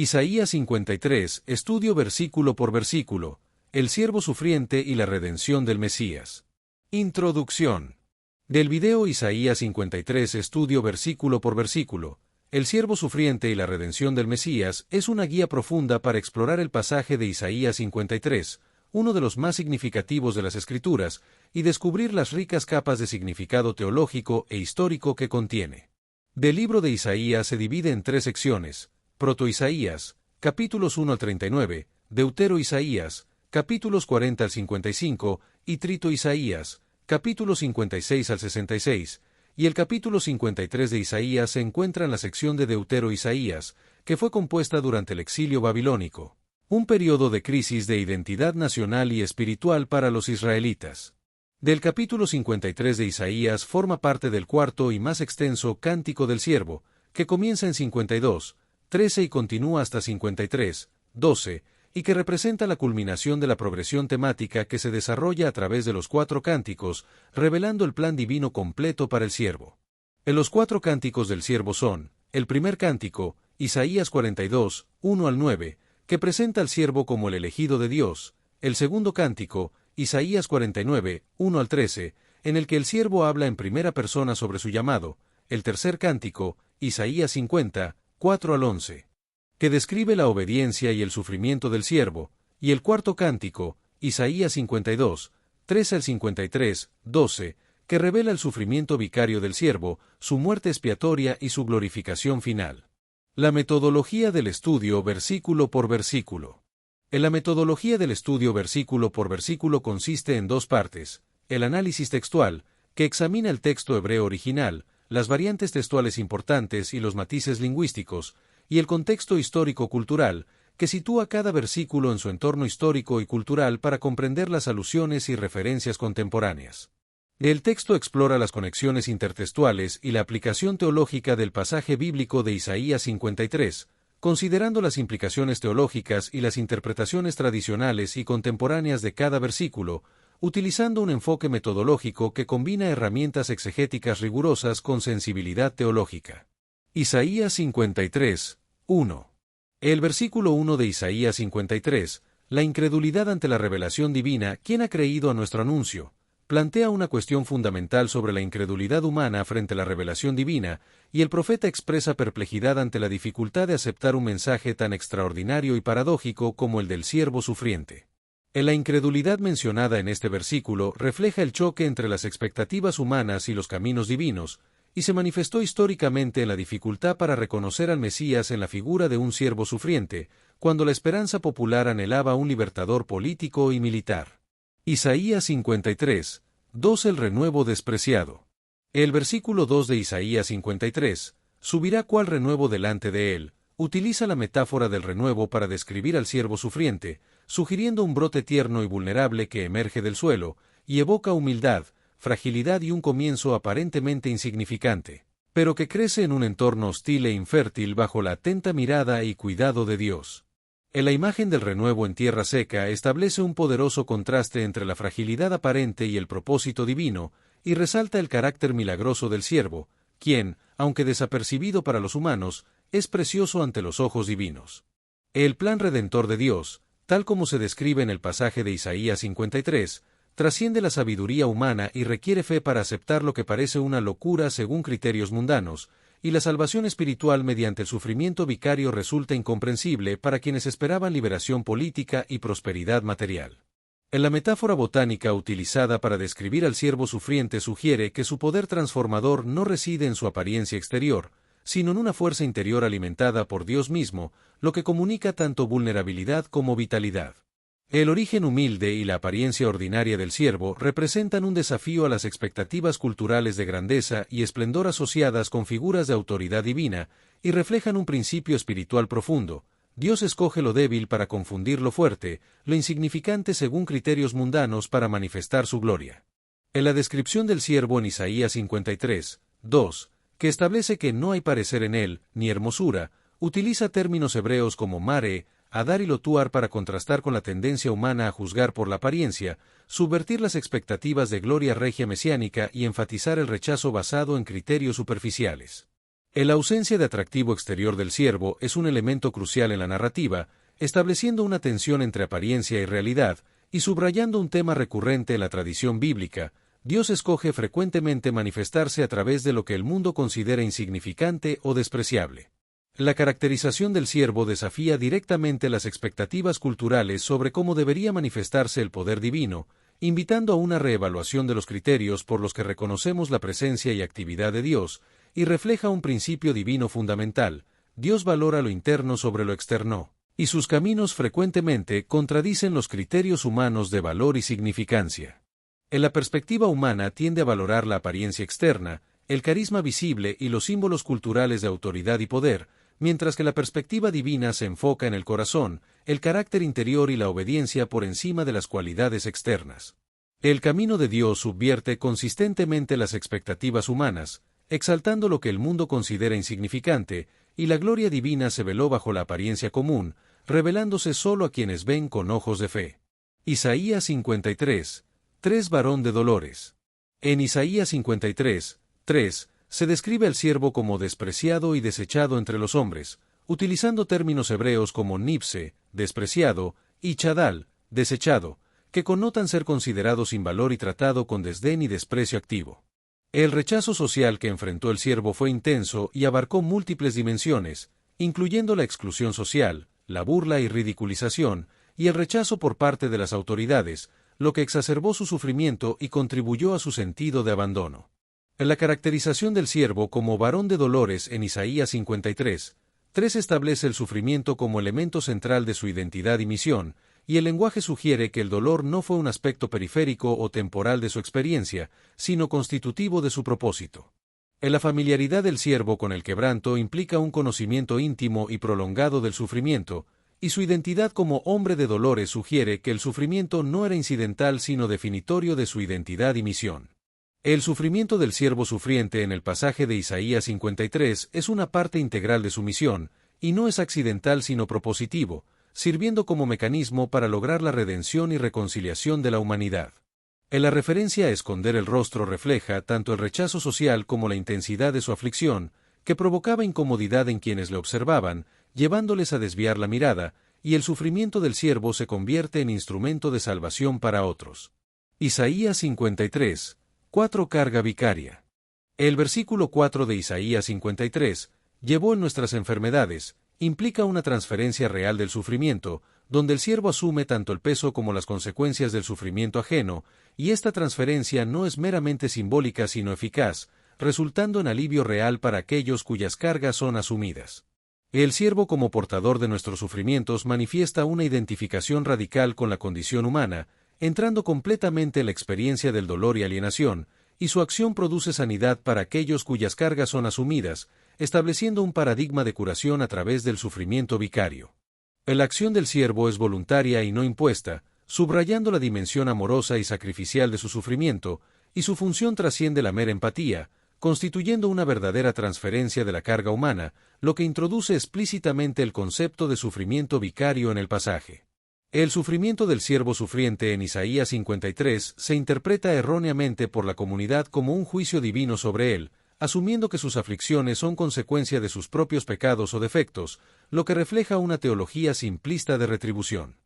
Isaías 53, estudio versículo por versículo, el siervo sufriente y la redención del Mesías. Introducción. Del video Isaías 53, estudio versículo por versículo, el siervo sufriente y la redención del Mesías es una guía profunda para explorar el pasaje de Isaías 53, uno de los más significativos de las Escrituras, y descubrir las ricas capas de significado teológico e histórico que contiene. Del libro de Isaías se divide en tres secciones: Proto-Isaías, capítulos 1 al 39, Deutero-Isaías, capítulos 40 al 55, y Trito-Isaías, capítulos 56 al 66, y el capítulo 53 de Isaías se encuentra en la sección de Deutero-Isaías, que fue compuesta durante el exilio babilónico, un periodo de crisis de identidad nacional y espiritual para los israelitas. Del capítulo 53 de Isaías forma parte del cuarto y más extenso Cántico del Siervo, que comienza en 52:13 y continúa hasta 53:12, y que representa la culminación de la progresión temática que se desarrolla a través de los cuatro cánticos, revelando el plan divino completo para el siervo. En los cuatro cánticos del siervo son: el primer cántico, Isaías 42:1 al 9, que presenta al siervo como el elegido de Dios; el segundo cántico, Isaías 49:1 al 13, en el que el siervo habla en primera persona sobre su llamado; el tercer cántico, Isaías 50:4 al 11, que describe la obediencia y el sufrimiento del siervo; y el cuarto cántico, Isaías 52:13 al 53:12, que revela el sufrimiento vicario del siervo, su muerte expiatoria y su glorificación final. La metodología del estudio versículo por versículo. En la metodología del estudio versículo por versículo consiste en dos partes: el análisis textual, que examina el texto hebreo original, las variantes textuales importantes y los matices lingüísticos, y el contexto histórico-cultural, que sitúa cada versículo en su entorno histórico y cultural para comprender las alusiones y referencias contemporáneas. El texto explora las conexiones intertextuales y la aplicación teológica del pasaje bíblico de Isaías 53, considerando las implicaciones teológicas y las interpretaciones tradicionales y contemporáneas de cada versículo, utilizando un enfoque metodológico que combina herramientas exegéticas rigurosas con sensibilidad teológica. Isaías 53:1. El versículo 1 de Isaías 53, la incredulidad ante la revelación divina. ¿Quién ha creído a nuestro anuncio?, plantea una cuestión fundamental sobre la incredulidad humana frente a la revelación divina, y el profeta expresa perplejidad ante la dificultad de aceptar un mensaje tan extraordinario y paradójico como el del siervo sufriente. La incredulidad mencionada en este versículo refleja el choque entre las expectativas humanas y los caminos divinos, y se manifestó históricamente en la dificultad para reconocer al Mesías en la figura de un siervo sufriente, cuando la esperanza popular anhelaba un libertador político y militar. Isaías 53:2. El renuevo despreciado. El versículo 2 de Isaías 53, subirá cual renuevo delante de él, utiliza la metáfora del renuevo para describir al siervo sufriente, sugiriendo un brote tierno y vulnerable que emerge del suelo, y evoca humildad, fragilidad y un comienzo aparentemente insignificante, pero que crece en un entorno hostil e infértil bajo la atenta mirada y cuidado de Dios. En la imagen del renuevo en tierra seca establece un poderoso contraste entre la fragilidad aparente y el propósito divino, y resalta el carácter milagroso del siervo, quien, aunque desapercibido para los humanos, es precioso ante los ojos divinos. El plan redentor de Dios, tal como se describe en el pasaje de Isaías 53, trasciende la sabiduría humana y requiere fe para aceptar lo que parece una locura según criterios mundanos, y la salvación espiritual mediante el sufrimiento vicario resulta incomprensible para quienes esperaban liberación política y prosperidad material. En la metáfora botánica utilizada para describir al siervo sufriente sugiere que su poder transformador no reside en su apariencia exterior, sino en una fuerza interior alimentada por Dios mismo, lo que comunica tanto vulnerabilidad como vitalidad. El origen humilde y la apariencia ordinaria del siervo representan un desafío a las expectativas culturales de grandeza y esplendor asociadas con figuras de autoridad divina, y reflejan un principio espiritual profundo: Dios escoge lo débil para confundir lo fuerte, lo insignificante según criterios mundanos para manifestar su gloria. En la descripción del siervo en Isaías 53:2, que establece que no hay parecer en él, ni hermosura, utiliza términos hebreos como mare, Adar y Lotuar para contrastar con la tendencia humana a juzgar por la apariencia, subvertir las expectativas de gloria regia mesiánica y enfatizar el rechazo basado en criterios superficiales. La ausencia de atractivo exterior del siervo es un elemento crucial en la narrativa, estableciendo una tensión entre apariencia y realidad, y subrayando un tema recurrente en la tradición bíblica. Dios escoge frecuentemente manifestarse a través de lo que el mundo considera insignificante o despreciable. La caracterización del siervo desafía directamente las expectativas culturales sobre cómo debería manifestarse el poder divino, invitando a una reevaluación de los criterios por los que reconocemos la presencia y actividad de Dios, y refleja un principio divino fundamental: Dios valora lo interno sobre lo externo, y sus caminos frecuentemente contradicen los criterios humanos de valor y significancia. En la perspectiva humana tiende a valorar la apariencia externa, el carisma visible y los símbolos culturales de autoridad y poder, mientras que la perspectiva divina se enfoca en el corazón, el carácter interior y la obediencia por encima de las cualidades externas. El camino de Dios subvierte consistentemente las expectativas humanas, exaltando lo que el mundo considera insignificante, y la gloria divina se veló bajo la apariencia común, revelándose solo a quienes ven con ojos de fe. Isaías 53, 3 Varón de dolores. En Isaías 53, 3, se describe al siervo como despreciado y desechado entre los hombres, utilizando términos hebreos como nipse, despreciado, y chadal, desechado, que connotan ser considerado sin valor y tratado con desdén y desprecio activo. El rechazo social que enfrentó el siervo fue intenso y abarcó múltiples dimensiones, incluyendo la exclusión social, la burla y ridiculización, y el rechazo por parte de las autoridades, lo que exacerbó su sufrimiento y contribuyó a su sentido de abandono. La caracterización del siervo como varón de dolores en Isaías 53, 3 establece el sufrimiento como elemento central de su identidad y misión, y el lenguaje sugiere que el dolor no fue un aspecto periférico o temporal de su experiencia, sino constitutivo de su propósito. La familiaridad del siervo con el quebranto implica un conocimiento íntimo y prolongado del sufrimiento, y su identidad como hombre de dolores sugiere que el sufrimiento no era incidental sino definitorio de su identidad y misión. El sufrimiento del siervo sufriente en el pasaje de Isaías 53 es una parte integral de su misión, y no es accidental sino propositivo, sirviendo como mecanismo para lograr la redención y reconciliación de la humanidad. En la referencia a esconder el rostro refleja tanto el rechazo social como la intensidad de su aflicción, que provocaba incomodidad en quienes le observaban, llevándoles a desviar la mirada, y el sufrimiento del siervo se convierte en instrumento de salvación para otros. Isaías 53, 4 Carga vicaria. El versículo 4 de Isaías 53, llevó en nuestras enfermedades, implica una transferencia real del sufrimiento, donde el siervo asume tanto el peso como las consecuencias del sufrimiento ajeno, y esta transferencia no es meramente simbólica sino eficaz, resultando en alivio real para aquellos cuyas cargas son asumidas. El siervo como portador de nuestros sufrimientos manifiesta una identificación radical con la condición humana, entrando completamente en la experiencia del dolor y alienación, y su acción produce sanidad para aquellos cuyas cargas son asumidas, estableciendo un paradigma de curación a través del sufrimiento vicario. La acción del siervo es voluntaria y no impuesta, subrayando la dimensión amorosa y sacrificial de su sufrimiento, y su función trasciende la mera empatía, constituyendo una verdadera transferencia de la carga humana, lo que introduce explícitamente el concepto de sufrimiento vicario en el pasaje. El sufrimiento del siervo sufriente en Isaías 53 se interpreta erróneamente por la comunidad como un juicio divino sobre él, asumiendo que sus aflicciones son consecuencia de sus propios pecados o defectos, lo que refleja una teología simplista de retribución.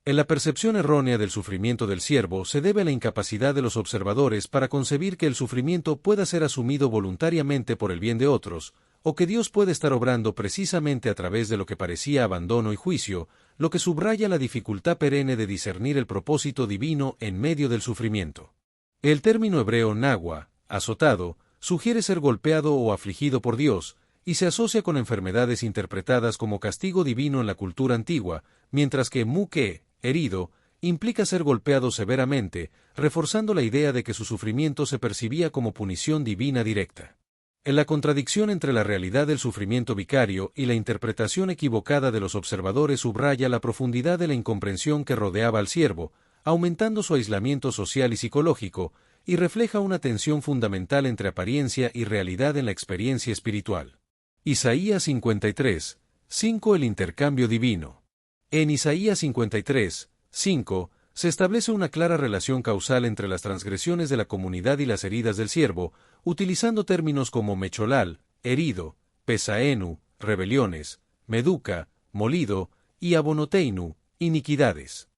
En la percepción errónea del sufrimiento del siervo se debe a la incapacidad de los observadores para concebir que el sufrimiento pueda ser asumido voluntariamente por el bien de otros, o que Dios puede estar obrando precisamente a través de lo que parecía abandono y juicio, lo que subraya la dificultad perenne de discernir el propósito divino en medio del sufrimiento. El término hebreo nahua, azotado, sugiere ser golpeado o afligido por Dios, y se asocia con enfermedades interpretadas como castigo divino en la cultura antigua, mientras que muke, herido, implica ser golpeado severamente, reforzando la idea de que su sufrimiento se percibía como punición divina directa. En la contradicción entre la realidad del sufrimiento vicario y la interpretación equivocada de los observadores subraya la profundidad de la incomprensión que rodeaba al siervo, aumentando su aislamiento social y psicológico, y refleja una tensión fundamental entre apariencia y realidad en la experiencia espiritual. Isaías 53, 5 El intercambio divino. En Isaías 53, 5, se establece una clara relación causal entre las transgresiones de la comunidad y las heridas del siervo, utilizando términos como mecholal, herido, pesaenu, rebeliones, meduca, molido, y abonoteinu, iniquidades.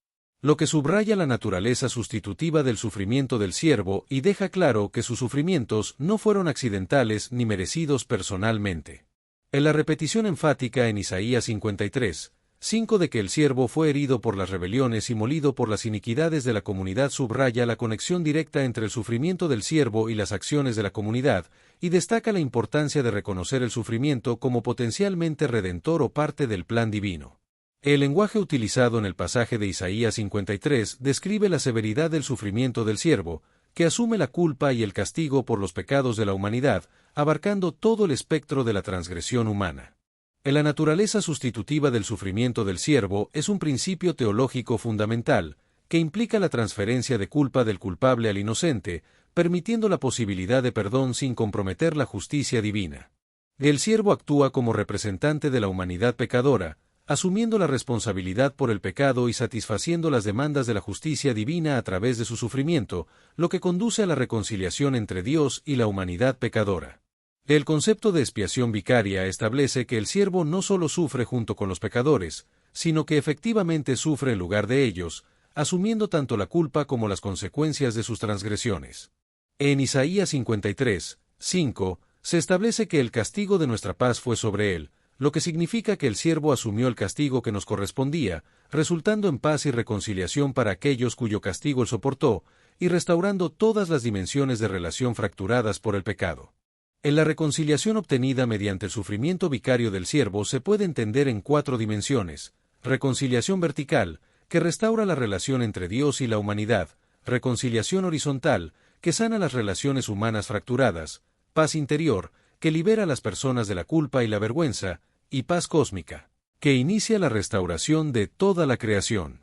Lo que subraya la naturaleza sustitutiva del sufrimiento del siervo y deja claro que sus sufrimientos no fueron accidentales ni merecidos personalmente. En la repetición enfática en Isaías 53, 5 de que el siervo fue herido por las rebeliones y molido por las iniquidades de la comunidad subraya la conexión directa entre el sufrimiento del siervo y las acciones de la comunidad, y destaca la importancia de reconocer el sufrimiento como potencialmente redentor o parte del plan divino. El lenguaje utilizado en el pasaje de Isaías 53 describe la severidad del sufrimiento del siervo, que asume la culpa y el castigo por los pecados de la humanidad, abarcando todo el espectro de la transgresión humana. En la naturaleza sustitutiva del sufrimiento del siervo es un principio teológico fundamental, que implica la transferencia de culpa del culpable al inocente, permitiendo la posibilidad de perdón sin comprometer la justicia divina. El siervo actúa como representante de la humanidad pecadora, asumiendo la responsabilidad por el pecado y satisfaciendo las demandas de la justicia divina a través de su sufrimiento, lo que conduce a la reconciliación entre Dios y la humanidad pecadora. El concepto de expiación vicaria establece que el siervo no solo sufre junto con los pecadores, sino que efectivamente sufre en lugar de ellos, asumiendo tanto la culpa como las consecuencias de sus transgresiones. En Isaías 53, 5, se establece que el castigo de nuestra paz fue sobre él, lo que significa que el siervo asumió el castigo que nos correspondía, resultando en paz y reconciliación para aquellos cuyo castigo él soportó, y restaurando todas las dimensiones de relación fracturadas por el pecado. En la reconciliación obtenida mediante el sufrimiento vicario del siervo se puede entender en 4 dimensiones: reconciliación vertical, que restaura la relación entre Dios y la humanidad; reconciliación horizontal, que sana las relaciones humanas fracturadas; paz interior, que libera a las personas de la culpa y la vergüenza; y paz cósmica, que inicia la restauración de toda la creación.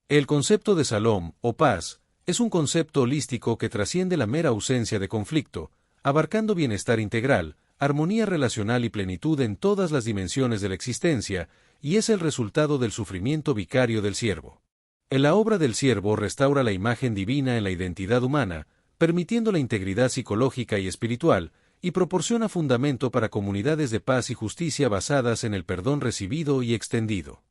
El concepto de Salom, o paz, es un concepto holístico que trasciende la mera ausencia de conflicto, abarcando bienestar integral, armonía relacional y plenitud en todas las dimensiones de la existencia, y es el resultado del sufrimiento vicario del siervo. En la obra del siervo restaura la imagen divina en la identidad humana, permitiendo la integridad psicológica y espiritual, y proporciona fundamento para comunidades de paz y justicia basadas en el perdón recibido y extendido.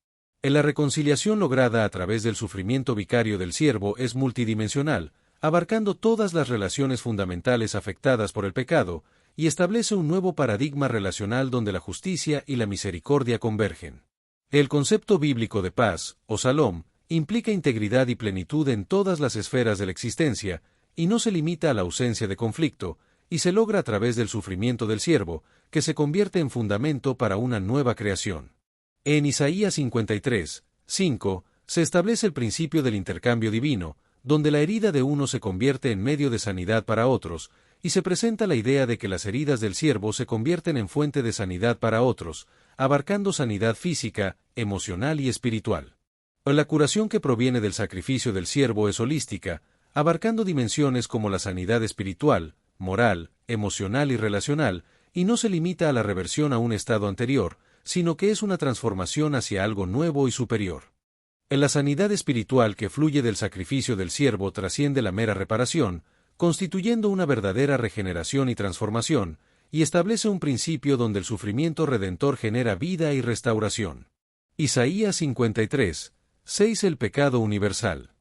En la reconciliación lograda a través del sufrimiento vicario del siervo es multidimensional, abarcando todas las relaciones fundamentales afectadas por el pecado, y establece un nuevo paradigma relacional donde la justicia y la misericordia convergen. El concepto bíblico de paz, o Salom, implica integridad y plenitud en todas las esferas de la existencia, y no se limita a la ausencia de conflicto, y se logra a través del sufrimiento del siervo, que se convierte en fundamento para una nueva creación. En Isaías 53, 5, se establece el principio del intercambio divino, donde la herida de uno se convierte en medio de sanidad para otros, y se presenta la idea de que las heridas del siervo se convierten en fuente de sanidad para otros, abarcando sanidad física, emocional y espiritual. La curación que proviene del sacrificio del siervo es holística, abarcando dimensiones como la sanidad espiritual, moral, emocional y relacional, y no se limita a la reversión a un estado anterior, sino que es una transformación hacia algo nuevo y superior. En la sanidad espiritual que fluye del sacrificio del siervo trasciende la mera reparación, constituyendo una verdadera regeneración y transformación, y establece un principio donde el sufrimiento redentor genera vida y restauración. Isaías 53, 6. El pecado universal.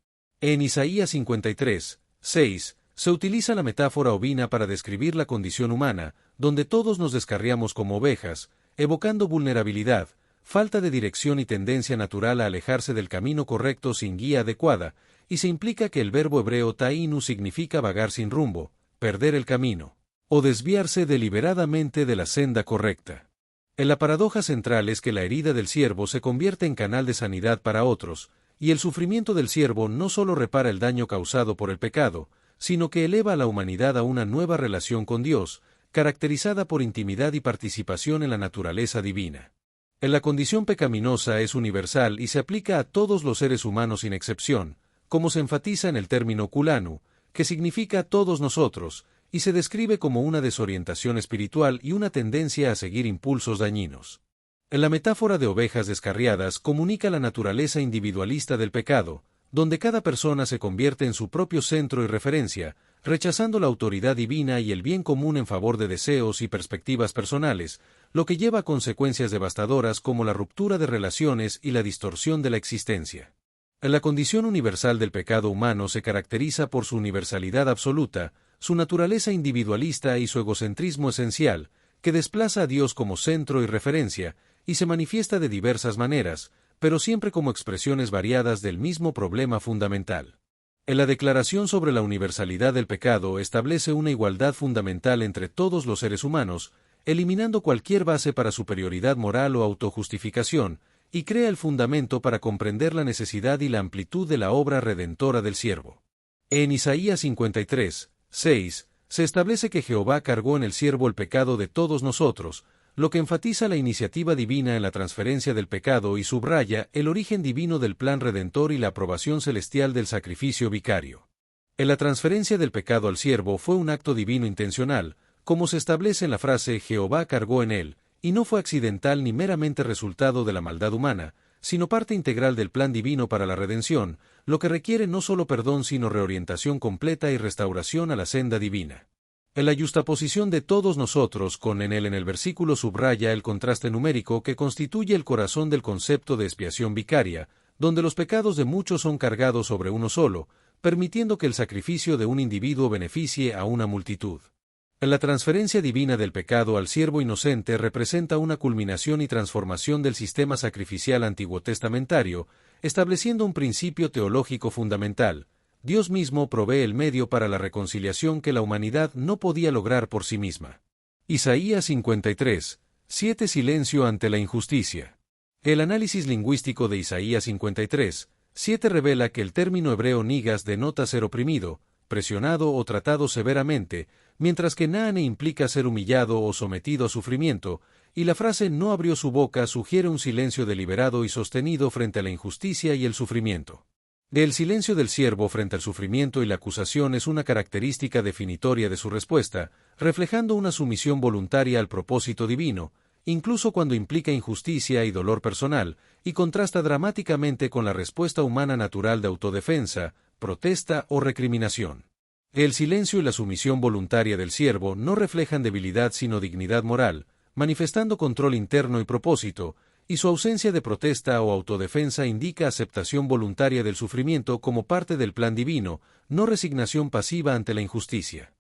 En Isaías 53, 6, se utiliza la metáfora ovina para describir la condición humana, donde todos nos descarriamos como ovejas, evocando vulnerabilidad, falta de dirección y tendencia natural a alejarse del camino correcto sin guía adecuada, y se implica que el verbo hebreo ta'inu significa vagar sin rumbo, perder el camino, o desviarse deliberadamente de la senda correcta. La paradoja central es que la herida del siervo se convierte en canal de sanidad para otros, y el sufrimiento del siervo no solo repara el daño causado por el pecado, sino que eleva a la humanidad a una nueva relación con Dios, caracterizada por intimidad y participación en la naturaleza divina. La condición pecaminosa es universal y se aplica a todos los seres humanos sin excepción, como se enfatiza en el término kulanu, que significa todos nosotros, y se describe como una desorientación espiritual y una tendencia a seguir impulsos dañinos. La metáfora de ovejas descarriadas comunica la naturaleza individualista del pecado, donde cada persona se convierte en su propio centro y referencia, rechazando la autoridad divina y el bien común en favor de deseos y perspectivas personales, lo que lleva a consecuencias devastadoras como la ruptura de relaciones y la distorsión de la existencia. La condición universal del pecado humano se caracteriza por su universalidad absoluta, su naturaleza individualista y su egocentrismo esencial, que desplaza a Dios como centro y referencia, y se manifiesta de diversas maneras, pero siempre como expresiones variadas del mismo problema fundamental. En la Declaración sobre la Universalidad del Pecado establece una igualdad fundamental entre todos los seres humanos, eliminando cualquier base para superioridad moral o autojustificación, y crea el fundamento para comprender la necesidad y la amplitud de la obra redentora del siervo. En Isaías 53, 6, se establece que Jehová cargó en el siervo el pecado de todos nosotros, lo que enfatiza la iniciativa divina en la transferencia del pecado y subraya el origen divino del plan redentor y la aprobación celestial del sacrificio vicario. En la transferencia del pecado al siervo fue un acto divino intencional, como se establece en la frase Jehová cargó en él, y no fue accidental ni meramente resultado de la maldad humana, sino parte integral del plan divino para la redención, lo que requiere no solo perdón sino reorientación completa y restauración a la senda divina. En la yuxtaposición de todos nosotros con en el versículo subraya el contraste numérico que constituye el corazón del concepto de expiación vicaria, donde los pecados de muchos son cargados sobre uno solo, permitiendo que el sacrificio de un individuo beneficie a una multitud. La transferencia divina del pecado al siervo inocente representa una culminación y transformación del sistema sacrificial antiguotestamentario, estableciendo un principio teológico fundamental. Dios mismo provee el medio para la reconciliación que la humanidad no podía lograr por sí misma. Isaías 53, 7 Silencio ante la injusticia. El análisis lingüístico de Isaías 53, 7 revela que el término hebreo nigas denota ser oprimido, presionado o tratado severamente, mientras que naane implica ser humillado o sometido a sufrimiento, y la frase no abrió su boca sugiere un silencio deliberado y sostenido frente a la injusticia y el sufrimiento. El silencio del siervo frente al sufrimiento y la acusación es una característica definitoria de su respuesta, reflejando una sumisión voluntaria al propósito divino, incluso cuando implica injusticia y dolor personal, y contrasta dramáticamente con la respuesta humana natural de autodefensa, protesta o recriminación. El silencio y la sumisión voluntaria del siervo no reflejan debilidad sino dignidad moral, manifestando control interno y propósito, y su ausencia de protesta o autodefensa indica aceptación voluntaria del sufrimiento como parte del plan divino, no resignación pasiva ante la injusticia.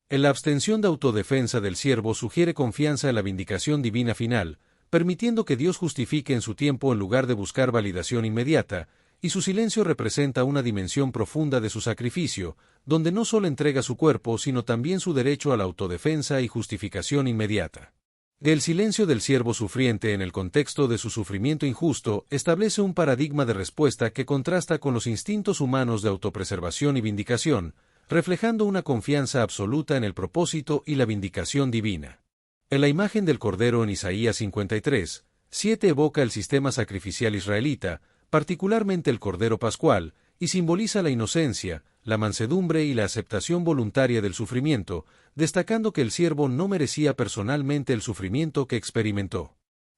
En la abstención de autodefensa del siervo sugiere confianza en la vindicación divina final, permitiendo que Dios justifique en su tiempo en lugar de buscar validación inmediata, y su silencio representa una dimensión profunda de su sacrificio, donde no solo entrega su cuerpo sino también su derecho a la autodefensa y justificación inmediata. El silencio del siervo sufriente en el contexto de su sufrimiento injusto establece un paradigma de respuesta que contrasta con los instintos humanos de autopreservación y vindicación, reflejando una confianza absoluta en el propósito y la vindicación divina. En la imagen del Cordero en Isaías 53, 7 evoca el sistema sacrificial israelita, particularmente el Cordero Pascual, y simboliza la inocencia, la mansedumbre y la aceptación voluntaria del sufrimiento, destacando que el siervo no merecía personalmente el sufrimiento que experimentó.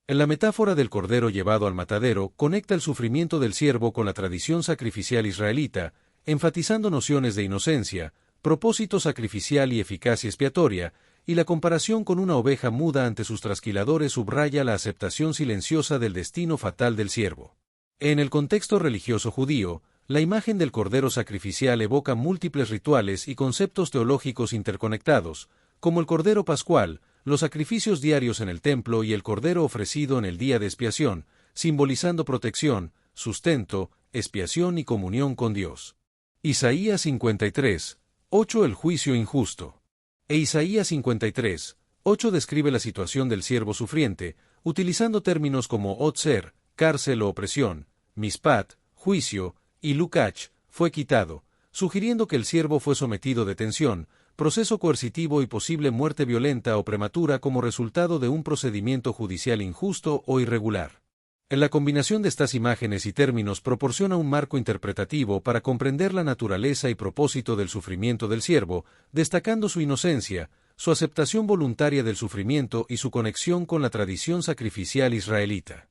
En la metáfora del cordero llevado al matadero, conecta el sufrimiento del siervo con la tradición sacrificial israelita, enfatizando nociones de inocencia, propósito sacrificial y eficacia expiatoria, y la comparación con una oveja muda ante sus trasquiladores subraya la aceptación silenciosa del destino fatal del siervo. En el contexto religioso judío, la imagen del cordero sacrificial evoca múltiples rituales y conceptos teológicos interconectados, como el cordero pascual, los sacrificios diarios en el templo y el cordero ofrecido en el día de expiación, simbolizando protección, sustento, expiación y comunión con Dios. Isaías 53, 8 El juicio injusto. Isaías 53, 8 describe la situación del siervo sufriente, utilizando términos como otzer, cárcel o opresión, mispat, juicio, y Lucach, fue quitado, sugiriendo que el siervo fue sometido a detención, proceso coercitivo y posible muerte violenta o prematura como resultado de un procedimiento judicial injusto o irregular. En la combinación de estas imágenes y términos proporciona un marco interpretativo para comprender la naturaleza y propósito del sufrimiento del siervo, destacando su inocencia, su aceptación voluntaria del sufrimiento y su conexión con la tradición sacrificial israelita.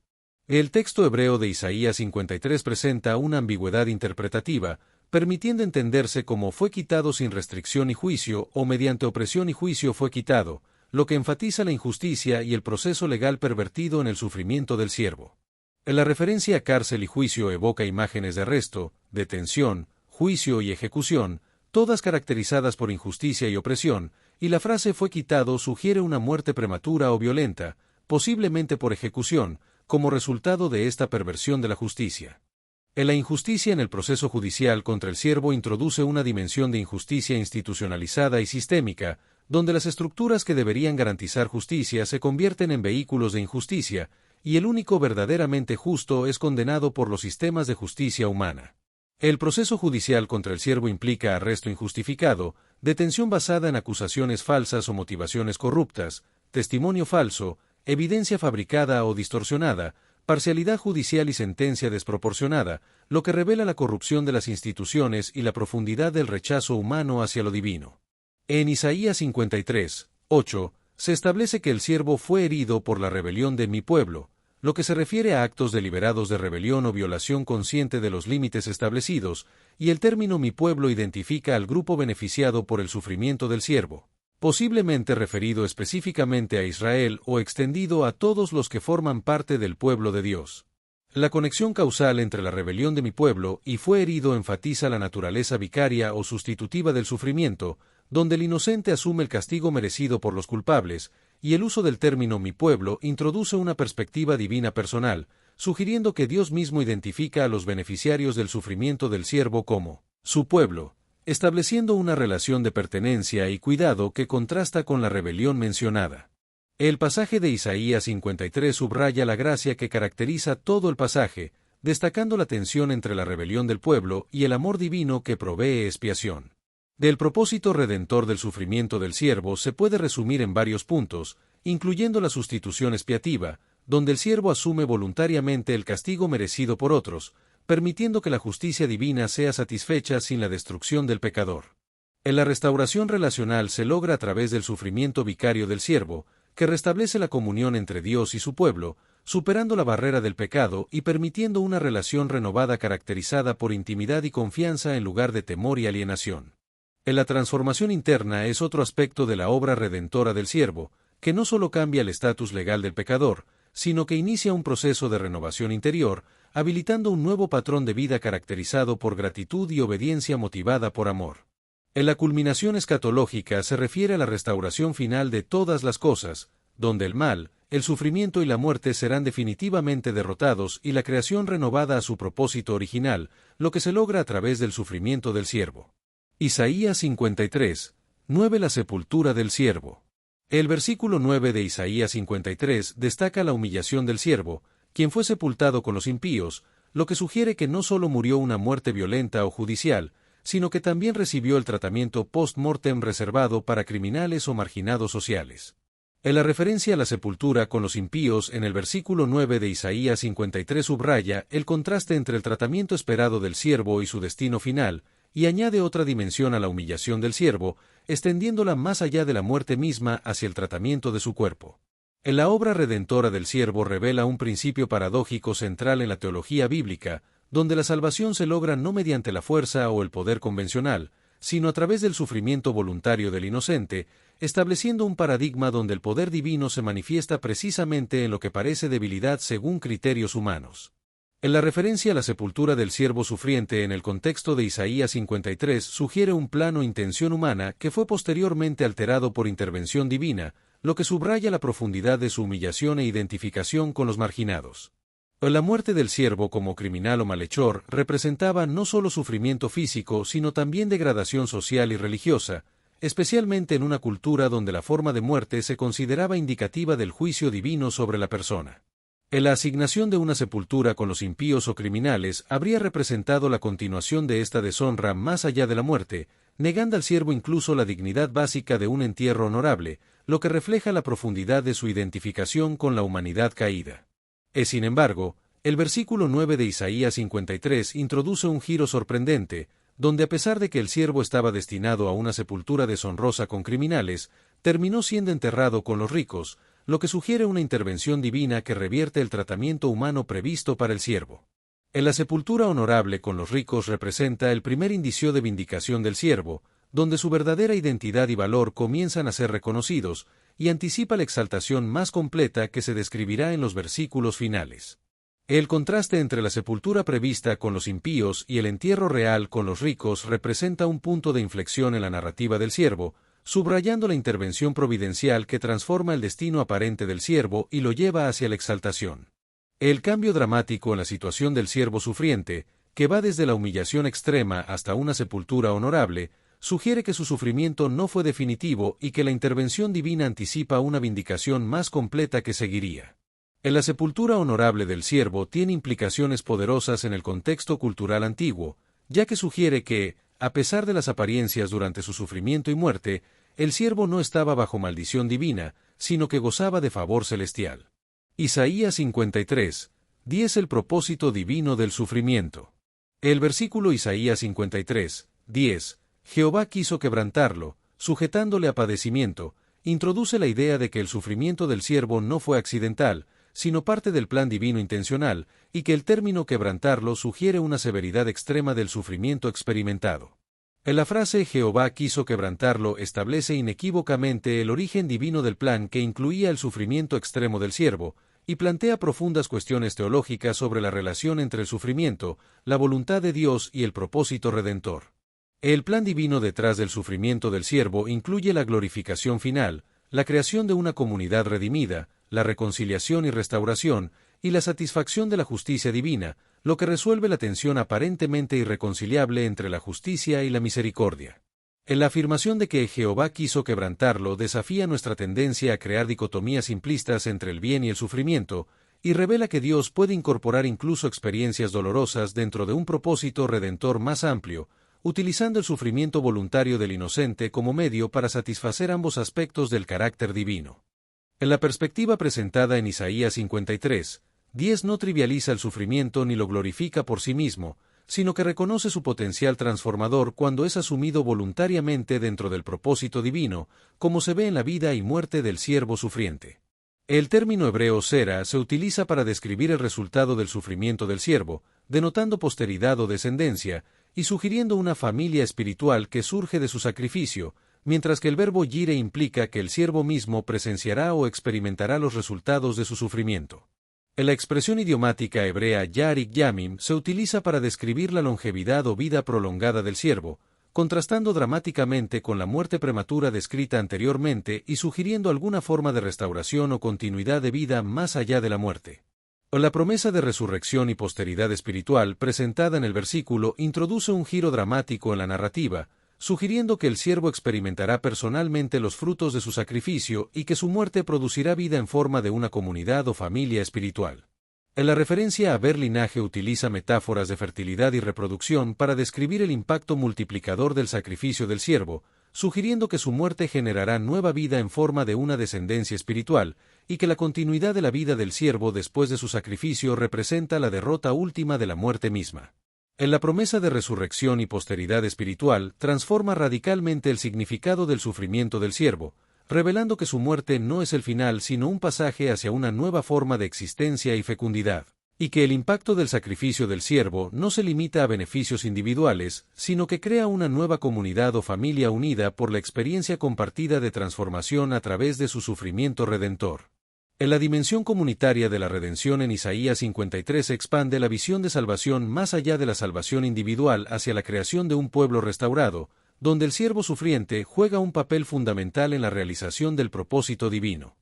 El texto hebreo de Isaías 53 presenta una ambigüedad interpretativa, permitiendo entenderse como fue quitado sin restricción y juicio o mediante opresión y juicio fue quitado, lo que enfatiza la injusticia y el proceso legal pervertido en el sufrimiento del siervo. La referencia a cárcel y juicio evoca imágenes de arresto, detención, juicio y ejecución, todas caracterizadas por injusticia y opresión, y la frase fue quitado sugiere una muerte prematura o violenta, posiblemente por ejecución, como resultado de esta perversión de la justicia. La injusticia en el proceso judicial contra el siervo introduce una dimensión de injusticia institucionalizada y sistémica, donde las estructuras que deberían garantizar justicia se convierten en vehículos de injusticia, y el único verdaderamente justo es condenado por los sistemas de justicia humana. El proceso judicial contra el siervo implica arresto injustificado, detención basada en acusaciones falsas o motivaciones corruptas, testimonio falso, evidencia fabricada o distorsionada, parcialidad judicial y sentencia desproporcionada, lo que revela la corrupción de las instituciones y la profundidad del rechazo humano hacia lo divino. En Isaías 53, 8, se establece que el siervo fue herido por la rebelión de mi pueblo, lo que se refiere a actos deliberados de rebelión o violación consciente de los límites establecidos, y el término mi pueblo identifica al grupo beneficiado por el sufrimiento del siervo, posiblemente referido específicamente a Israel o extendido a todos los que forman parte del pueblo de Dios. La conexión causal entre la rebelión de mi pueblo y fue herido enfatiza la naturaleza vicaria o sustitutiva del sufrimiento, donde el inocente asume el castigo merecido por los culpables, y el uso del término mi pueblo introduce una perspectiva divina personal, sugiriendo que Dios mismo identifica a los beneficiarios del sufrimiento del siervo como su pueblo, estableciendo una relación de pertenencia y cuidado que contrasta con la rebelión mencionada. El pasaje de Isaías 53 subraya la gracia que caracteriza todo el pasaje, destacando la tensión entre la rebelión del pueblo y el amor divino que provee expiación. Del propósito redentor del sufrimiento del siervo se puede resumir en varios puntos, incluyendo la sustitución expiativa, donde el siervo asume voluntariamente el castigo merecido por otros, permitiendo que la justicia divina sea satisfecha sin la destrucción del pecador. En la restauración relacional se logra a través del sufrimiento vicario del siervo, que restablece la comunión entre Dios y su pueblo, superando la barrera del pecado y permitiendo una relación renovada caracterizada por intimidad y confianza en lugar de temor y alienación. La transformación interna es otro aspecto de la obra redentora del siervo, que no solo cambia el estatus legal del pecador, sino que inicia un proceso de renovación interior, habilitando un nuevo patrón de vida caracterizado por gratitud y obediencia motivada por amor. En la culminación escatológica se refiere a la restauración final de todas las cosas, donde el mal, el sufrimiento y la muerte serán definitivamente derrotados y la creación renovada a su propósito original, lo que se logra a través del sufrimiento del siervo. Isaías 53, 9 La sepultura del siervo. El versículo 9 de Isaías 53 destaca la humillación del siervo, quien fue sepultado con los impíos, lo que sugiere que no solo murió una muerte violenta o judicial, sino que también recibió el tratamiento post-mortem reservado para criminales o marginados sociales. En la referencia a la sepultura con los impíos en el versículo 9 de Isaías 53 subraya el contraste entre el tratamiento esperado del siervo y su destino final, y añade otra dimensión a la humillación del siervo, extendiéndola más allá de la muerte misma hacia el tratamiento de su cuerpo. En la obra redentora del siervo revela un principio paradójico central en la teología bíblica, donde la salvación se logra no mediante la fuerza o el poder convencional, sino a través del sufrimiento voluntario del inocente, estableciendo un paradigma donde el poder divino se manifiesta precisamente en lo que parece debilidad según criterios humanos. En la referencia a la sepultura del siervo sufriente en el contexto de Isaías 53 sugiere un plano intención humana que fue posteriormente alterado por intervención divina, lo que subraya la profundidad de su humillación e identificación con los marginados. La muerte del siervo como criminal o malhechor representaba no solo sufrimiento físico, sino también degradación social y religiosa, especialmente en una cultura donde la forma de muerte se consideraba indicativa del juicio divino sobre la persona. En la asignación de una sepultura con los impíos o criminales habría representado la continuación de esta deshonra más allá de la muerte, negando al siervo incluso la dignidad básica de un entierro honorable, lo que refleja la profundidad de su identificación con la humanidad caída. Sin embargo, el versículo 9 de Isaías 53 introduce un giro sorprendente, donde a pesar de que el siervo estaba destinado a una sepultura deshonrosa con criminales, terminó siendo enterrado con los ricos, lo que sugiere una intervención divina que revierte el tratamiento humano previsto para el siervo. En la sepultura honorable con los ricos representa el primer indicio de vindicación del siervo, donde su verdadera identidad y valor comienzan a ser reconocidos, y anticipa la exaltación más completa que se describirá en los versículos finales. El contraste entre la sepultura prevista con los impíos y el entierro real con los ricos representa un punto de inflexión en la narrativa del siervo, subrayando la intervención providencial que transforma el destino aparente del siervo y lo lleva hacia la exaltación. El cambio dramático en la situación del siervo sufriente, que va desde la humillación extrema hasta una sepultura honorable, sugiere que su sufrimiento no fue definitivo y que la intervención divina anticipa una vindicación más completa que seguiría. En la sepultura honorable del siervo tiene implicaciones poderosas en el contexto cultural antiguo, ya que sugiere que, a pesar de las apariencias durante su sufrimiento y muerte, el siervo no estaba bajo maldición divina, sino que gozaba de favor celestial. Isaías 53, 10. El propósito divino del sufrimiento. El versículo Isaías 53, 10, Jehová quiso quebrantarlo, sujetándole a padecimiento, introduce la idea de que el sufrimiento del siervo no fue accidental, sino parte del plan divino intencional, y que el término quebrantarlo sugiere una severidad extrema del sufrimiento experimentado. En la frase Jehová quiso quebrantarlo establece inequívocamente el origen divino del plan que incluía el sufrimiento extremo del siervo, y plantea profundas cuestiones teológicas sobre la relación entre el sufrimiento, la voluntad de Dios y el propósito redentor. El plan divino detrás del sufrimiento del siervo incluye la glorificación final, la creación de una comunidad redimida, la reconciliación y restauración, y la satisfacción de la justicia divina, lo que resuelve la tensión aparentemente irreconciliable entre la justicia y la misericordia. En la afirmación de que Jehová quiso quebrantarlo desafía nuestra tendencia a crear dicotomías simplistas entre el bien y el sufrimiento, y revela que Dios puede incorporar incluso experiencias dolorosas dentro de un propósito redentor más amplio, utilizando el sufrimiento voluntario del inocente como medio para satisfacer ambos aspectos del carácter divino. En la perspectiva presentada en Isaías 53, 10 no trivializa el sufrimiento ni lo glorifica por sí mismo, sino que reconoce su potencial transformador cuando es asumido voluntariamente dentro del propósito divino, como se ve en la vida y muerte del siervo sufriente. El término hebreo sera se utiliza para describir el resultado del sufrimiento del siervo, denotando posteridad o descendencia, y sugiriendo una familia espiritual que surge de su sacrificio, mientras que el verbo yire implica que el siervo mismo presenciará o experimentará los resultados de su sufrimiento. En la expresión idiomática hebrea yarik yamim se utiliza para describir la longevidad o vida prolongada del siervo, contrastando dramáticamente con la muerte prematura descrita anteriormente y sugiriendo alguna forma de restauración o continuidad de vida más allá de la muerte. La promesa de resurrección y posteridad espiritual presentada en el versículo introduce un giro dramático en la narrativa, sugiriendo que el siervo experimentará personalmente los frutos de su sacrificio y que su muerte producirá vida en forma de una comunidad o familia espiritual. En la referencia a ver linaje utiliza metáforas de fertilidad y reproducción para describir el impacto multiplicador del sacrificio del siervo, sugiriendo que su muerte generará nueva vida en forma de una descendencia espiritual, y que la continuidad de la vida del siervo después de su sacrificio representa la derrota última de la muerte misma. En la promesa de resurrección y posteridad espiritual transforma radicalmente el significado del sufrimiento del siervo, revelando que su muerte no es el final sino un pasaje hacia una nueva forma de existencia y fecundidad, y que el impacto del sacrificio del siervo no se limita a beneficios individuales, sino que crea una nueva comunidad o familia unida por la experiencia compartida de transformación a través de su sufrimiento redentor. En la dimensión comunitaria de la redención en Isaías 53 se expande la visión de salvación más allá de la salvación individual hacia la creación de un pueblo restaurado, donde el siervo sufriente juega un papel fundamental en la realización del propósito divino.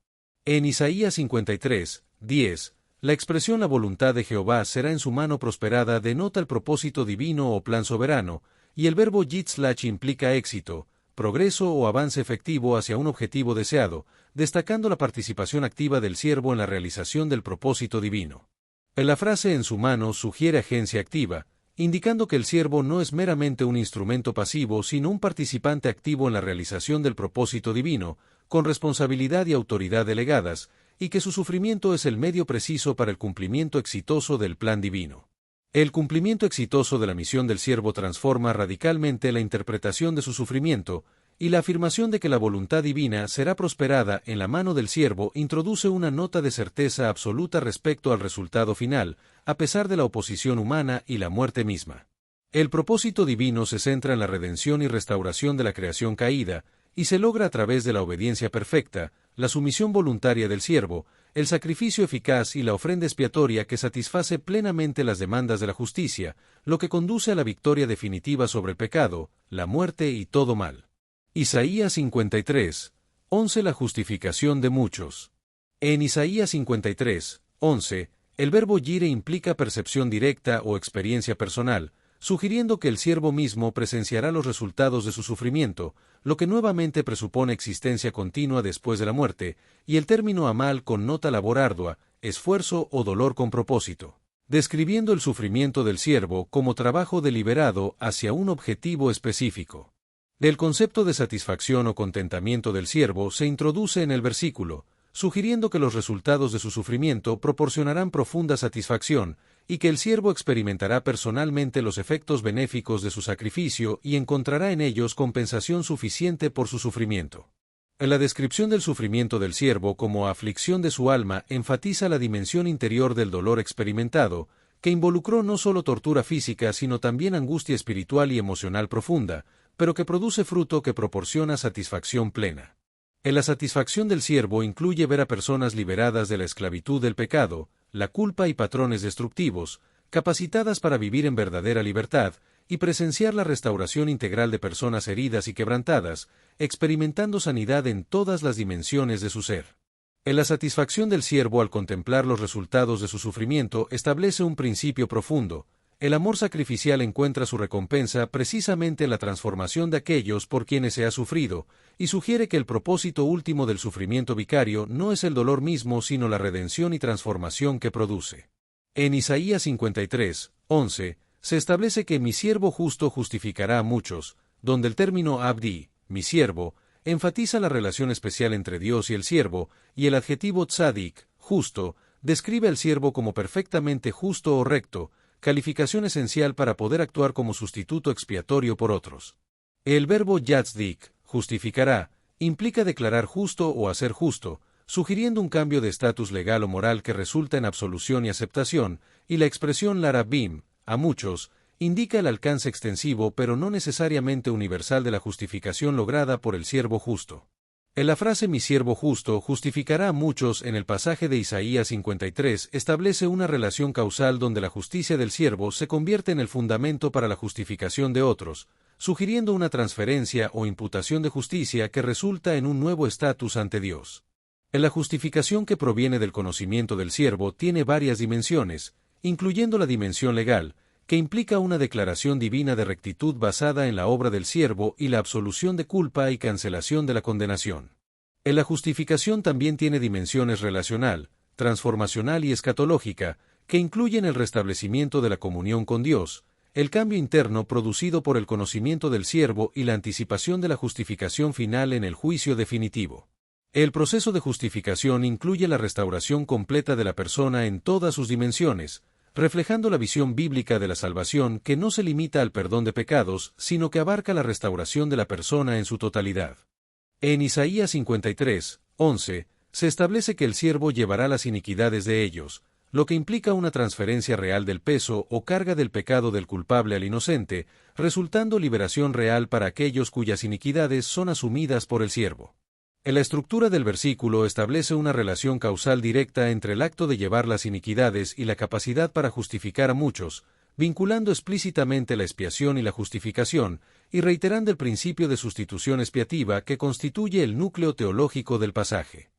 En Isaías 53, 10, la expresión la voluntad de Jehová será en su mano prosperada denota el propósito divino o plan soberano, y el verbo yitzlach implica éxito, progreso o avance efectivo hacia un objetivo deseado, destacando la participación activa del siervo en la realización del propósito divino. En la frase en su mano sugiere agencia activa, indicando que el siervo no es meramente un instrumento pasivo sino un participante activo en la realización del propósito divino, con responsabilidad y autoridad delegadas, y que su sufrimiento es el medio preciso para el cumplimiento exitoso del plan divino. El cumplimiento exitoso de la misión del siervo transforma radicalmente la interpretación de su sufrimiento, y la afirmación de que la voluntad divina será prosperada en la mano del siervo introduce una nota de certeza absoluta respecto al resultado final, a pesar de la oposición humana y la muerte misma. El propósito divino se centra en la redención y restauración de la creación caída, y se logra a través de la obediencia perfecta, la sumisión voluntaria del siervo, el sacrificio eficaz y la ofrenda expiatoria que satisface plenamente las demandas de la justicia, lo que conduce a la victoria definitiva sobre el pecado, la muerte y todo mal. Isaías 53, 11. La justificación de muchos. En Isaías 53, 11, el verbo yire implica percepción directa o experiencia personal, sugiriendo que el siervo mismo presenciará los resultados de su sufrimiento, lo que nuevamente presupone existencia continua después de la muerte, y el término amal connota labor ardua, esfuerzo o dolor con propósito, describiendo el sufrimiento del siervo como trabajo deliberado hacia un objetivo específico. El concepto de satisfacción o contentamiento del siervo se introduce en el versículo, sugiriendo que los resultados de su sufrimiento proporcionarán profunda satisfacción, y que el siervo experimentará personalmente los efectos benéficos de su sacrificio y encontrará en ellos compensación suficiente por su sufrimiento. En la descripción del sufrimiento del siervo como aflicción de su alma enfatiza la dimensión interior del dolor experimentado, que involucró no solo tortura física sino también angustia espiritual y emocional profunda, pero que produce fruto que proporciona satisfacción plena. En la satisfacción del siervo incluye ver a personas liberadas de la esclavitud del pecado, la culpa y patrones destructivos, capacitadas para vivir en verdadera libertad, y presenciar la restauración integral de personas heridas y quebrantadas, experimentando sanidad en todas las dimensiones de su ser. En la satisfacción del siervo al contemplar los resultados de su sufrimiento establece un principio profundo. El amor sacrificial encuentra su recompensa precisamente en la transformación de aquellos por quienes se ha sufrido, y sugiere que el propósito último del sufrimiento vicario no es el dolor mismo sino la redención y transformación que produce. En Isaías 53, 11, se establece que mi siervo justo justificará a muchos, donde el término abdi, mi siervo, enfatiza la relación especial entre Dios y el siervo, y el adjetivo tzadik, justo, describe al siervo como perfectamente justo o recto, calificación esencial para poder actuar como sustituto expiatorio por otros. El verbo yatzdik, justificará, implica declarar justo o hacer justo, sugiriendo un cambio de estatus legal o moral que resulta en absolución y aceptación, y la expresión larabim, a muchos, indica el alcance extensivo pero no necesariamente universal de la justificación lograda por el siervo justo. En la frase mi siervo justo justificará a muchos en el pasaje de Isaías 53 establece una relación causal donde la justicia del siervo se convierte en el fundamento para la justificación de otros, sugiriendo una transferencia o imputación de justicia que resulta en un nuevo estatus ante Dios. En la justificación que proviene del conocimiento del siervo tiene varias dimensiones, incluyendo la dimensión legal, que implica una declaración divina de rectitud basada en la obra del siervo y la absolución de culpa y cancelación de la condenación. En la justificación también tiene dimensiones relacional, transformacional y escatológica, que incluyen el restablecimiento de la comunión con Dios, el cambio interno producido por el conocimiento del siervo y la anticipación de la justificación final en el juicio definitivo. El proceso de justificación incluye la restauración completa de la persona en todas sus dimensiones, reflejando la visión bíblica de la salvación que no se limita al perdón de pecados, sino que abarca la restauración de la persona en su totalidad. En Isaías 53, 11, se establece que el siervo llevará las iniquidades de ellos, lo que implica una transferencia real del peso o carga del pecado del culpable al inocente, resultando liberación real para aquellos cuyas iniquidades son asumidas por el siervo. En la estructura del versículo establece una relación causal directa entre el acto de llevar las iniquidades y la capacidad para justificar a muchos, vinculando explícitamente la expiación y la justificación, y reiterando el principio de sustitución expiativa que constituye el núcleo teológico del pasaje.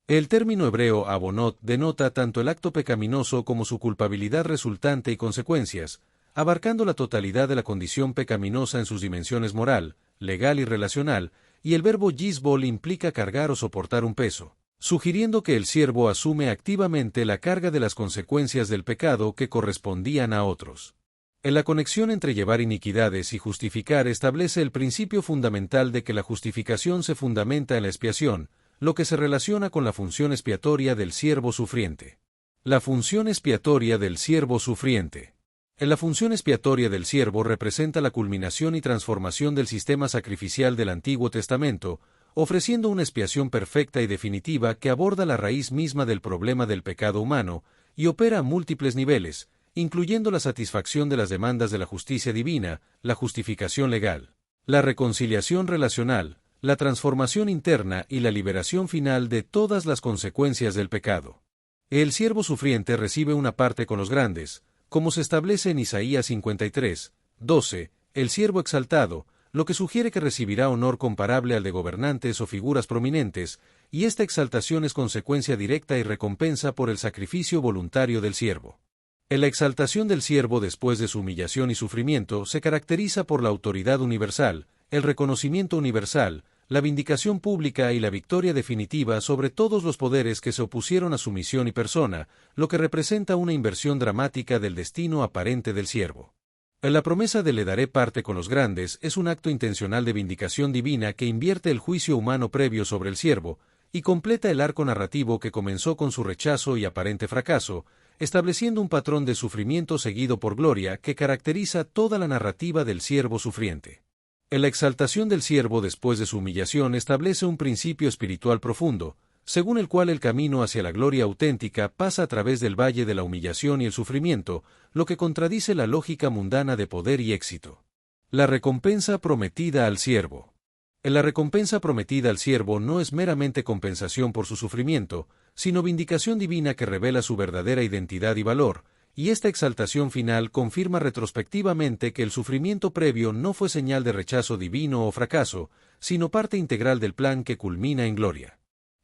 El término hebreo abonot denota tanto el acto pecaminoso como su culpabilidad resultante y consecuencias, abarcando la totalidad de la condición pecaminosa en sus dimensiones moral, legal y relacional, y el verbo yisbol implica cargar o soportar un peso, sugiriendo que el siervo asume activamente la carga de las consecuencias del pecado que correspondían a otros. En la conexión entre llevar iniquidades y justificar establece el principio fundamental de que la justificación se fundamenta en la expiación, lo que se relaciona con la función expiatoria del siervo sufriente. La función expiatoria del siervo sufriente. En la función expiatoria del siervo representa la culminación y transformación del sistema sacrificial del Antiguo Testamento, ofreciendo una expiación perfecta y definitiva que aborda la raíz misma del problema del pecado humano y opera a múltiples niveles, incluyendo la satisfacción de las demandas de la justicia divina, la justificación legal, la reconciliación relacional, la transformación interna y la liberación final de todas las consecuencias del pecado. El siervo sufriente recibe una parte con los grandes, como se establece en Isaías 53, 12, el siervo exaltado, lo que sugiere que recibirá honor comparable al de gobernantes o figuras prominentes, y esta exaltación es consecuencia directa y recompensa por el sacrificio voluntario del siervo. La exaltación del siervo después de su humillación y sufrimiento se caracteriza por la autoridad universal, el reconocimiento universal, la vindicación pública y la victoria definitiva sobre todos los poderes que se opusieron a su misión y persona, lo que representa una inversión dramática del destino aparente del siervo. La promesa de le daré parte con los grandes es un acto intencional de vindicación divina que invierte el juicio humano previo sobre el siervo, y completa el arco narrativo que comenzó con su rechazo y aparente fracaso, estableciendo un patrón de sufrimiento seguido por gloria que caracteriza toda la narrativa del siervo sufriente. La exaltación del siervo después de su humillación establece un principio espiritual profundo, según el cual el camino hacia la gloria auténtica pasa a través del valle de la humillación y el sufrimiento, lo que contradice la lógica mundana de poder y éxito. La recompensa prometida al siervo. La recompensa prometida al siervo no es meramente compensación por su sufrimiento, sino vindicación divina que revela su verdadera identidad y valor, y esta exaltación final confirma retrospectivamente que el sufrimiento previo no fue señal de rechazo divino o fracaso, sino parte integral del plan que culmina en gloria.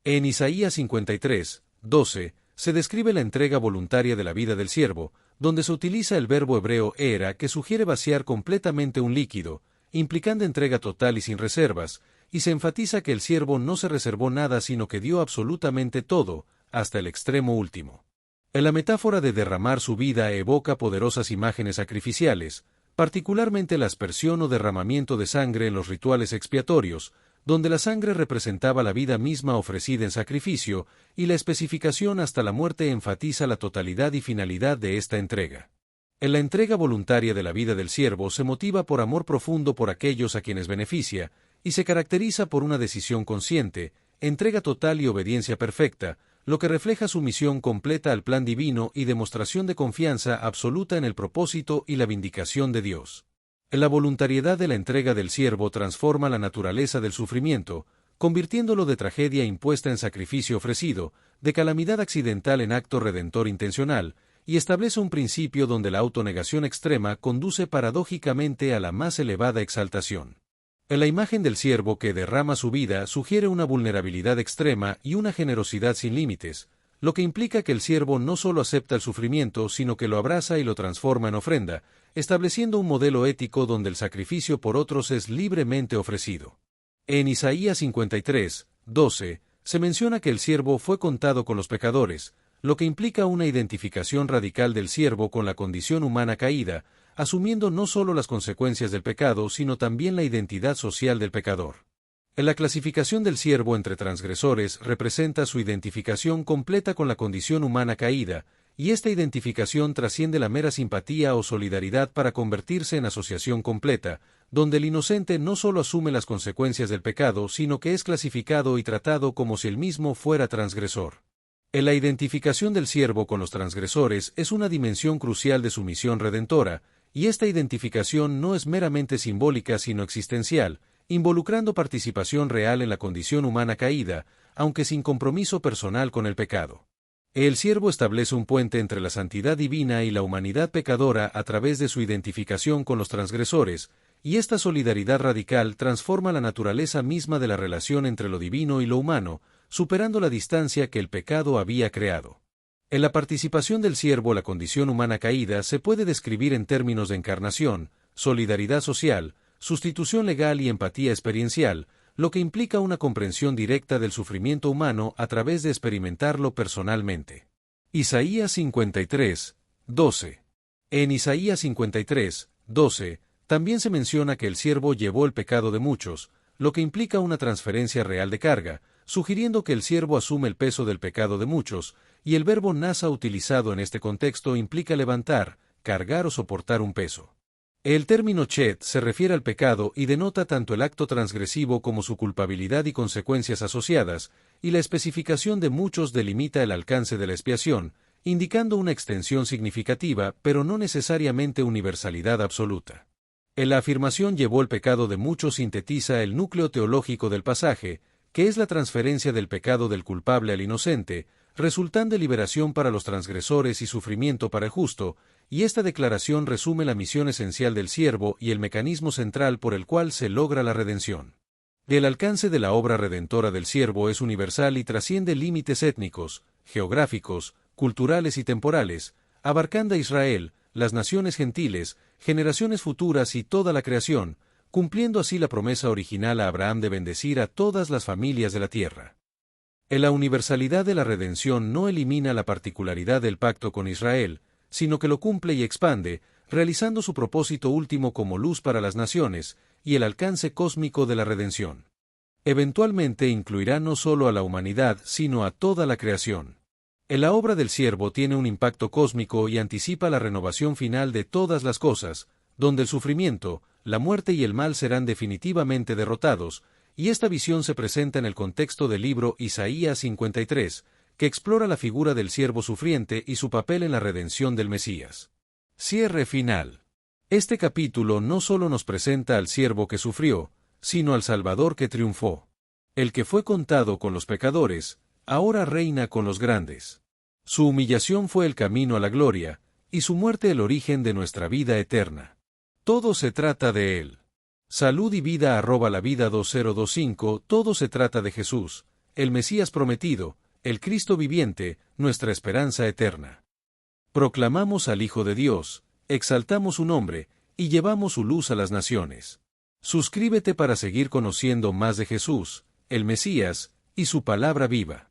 En Isaías 53, 12, se describe la entrega voluntaria de la vida del siervo, donde se utiliza el verbo hebreo era que sugiere vaciar completamente un líquido, implicando entrega total y sin reservas, y se enfatiza que el siervo no se reservó nada sino que dio absolutamente todo, hasta el extremo último. La metáfora de derramar su vida evoca poderosas imágenes sacrificiales, particularmente la aspersión o derramamiento de sangre en los rituales expiatorios, donde la sangre representaba la vida misma ofrecida en sacrificio, y la especificación hasta la muerte enfatiza la totalidad y finalidad de esta entrega. En la entrega voluntaria de la vida del siervo se motiva por amor profundo por aquellos a quienes beneficia, y se caracteriza por una decisión consciente, entrega total y obediencia perfecta, lo que refleja sumisión completa al plan divino y demostración de confianza absoluta en el propósito y la vindicación de Dios. La voluntariedad de la entrega del siervo transforma la naturaleza del sufrimiento, convirtiéndolo de tragedia impuesta en sacrificio ofrecido, de calamidad accidental en acto redentor intencional, y establece un principio donde la autonegación extrema conduce paradójicamente a la más elevada exaltación. La imagen del siervo que derrama su vida sugiere una vulnerabilidad extrema y una generosidad sin límites, lo que implica que el siervo no solo acepta el sufrimiento, sino que lo abraza y lo transforma en ofrenda, estableciendo un modelo ético donde el sacrificio por otros es libremente ofrecido. En Isaías 53, 12, se menciona que el siervo fue contado con los pecadores, lo que implica una identificación radical del siervo con la condición humana caída, asumiendo no solo las consecuencias del pecado, sino también la identidad social del pecador. En la clasificación del siervo entre transgresores representa su identificación completa con la condición humana caída, y esta identificación trasciende la mera simpatía o solidaridad para convertirse en asociación completa, donde el inocente no solo asume las consecuencias del pecado, sino que es clasificado y tratado como si él mismo fuera transgresor. En la identificación del siervo con los transgresores es una dimensión crucial de su misión redentora, y esta identificación no es meramente simbólica sino existencial, involucrando participación real en la condición humana caída, aunque sin compromiso personal con el pecado. El siervo establece un puente entre la santidad divina y la humanidad pecadora a través de su identificación con los transgresores, y esta solidaridad radical transforma la naturaleza misma de la relación entre lo divino y lo humano, superando la distancia que el pecado había creado. En la participación del siervo la condición humana caída se puede describir en términos de encarnación, solidaridad social, sustitución legal y empatía experiencial, lo que implica una comprensión directa del sufrimiento humano a través de experimentarlo personalmente. Isaías 53, 12. En Isaías 53, 12, también se menciona que el siervo llevó el pecado de muchos, lo que implica una transferencia real de carga, sugiriendo que el siervo asume el peso del pecado de muchos, y el verbo nasa utilizado en este contexto implica levantar, cargar o soportar un peso. El término chet se refiere al pecado y denota tanto el acto transgresivo como su culpabilidad y consecuencias asociadas, y la especificación de muchos delimita el alcance de la expiación, indicando una extensión significativa, pero no necesariamente universalidad absoluta. En la afirmación llevó el pecado de muchos sintetiza el núcleo teológico del pasaje, que es la transferencia del pecado del culpable al inocente, resultando liberación para los transgresores y sufrimiento para el justo, y esta declaración resume la misión esencial del siervo y el mecanismo central por el cual se logra la redención. El alcance de la obra redentora del siervo es universal y trasciende límites étnicos, geográficos, culturales y temporales, abarcando a Israel, las naciones gentiles, generaciones futuras y toda la creación, cumpliendo así la promesa original a Abraham de bendecir a todas las familias de la tierra. La universalidad de la redención no elimina la particularidad del pacto con Israel, sino que lo cumple y expande, realizando su propósito último como luz para las naciones, y el alcance cósmico de la redención. Eventualmente incluirá no solo a la humanidad, sino a toda la creación. La obra del siervo tiene un impacto cósmico y anticipa la renovación final de todas las cosas, donde el sufrimiento, la muerte y el mal serán definitivamente derrotados, y esta visión se presenta en el contexto del libro Isaías 53, que explora la figura del siervo sufriente y su papel en la redención del Mesías. Cierre final. Este capítulo no solo nos presenta al siervo que sufrió, sino al Salvador que triunfó. El que fue contado con los pecadores, ahora reina con los grandes. Su humillación fue el camino a la gloria, y su muerte el origen de nuestra vida eterna. Todo se trata de él. Salud y vida @lavida 2025. Todo se trata de Jesús, el Mesías prometido, el Cristo viviente, nuestra esperanza eterna. Proclamamos al Hijo de Dios, exaltamos su nombre, y llevamos su luz a las naciones. Suscríbete para seguir conociendo más de Jesús, el Mesías, y su palabra viva.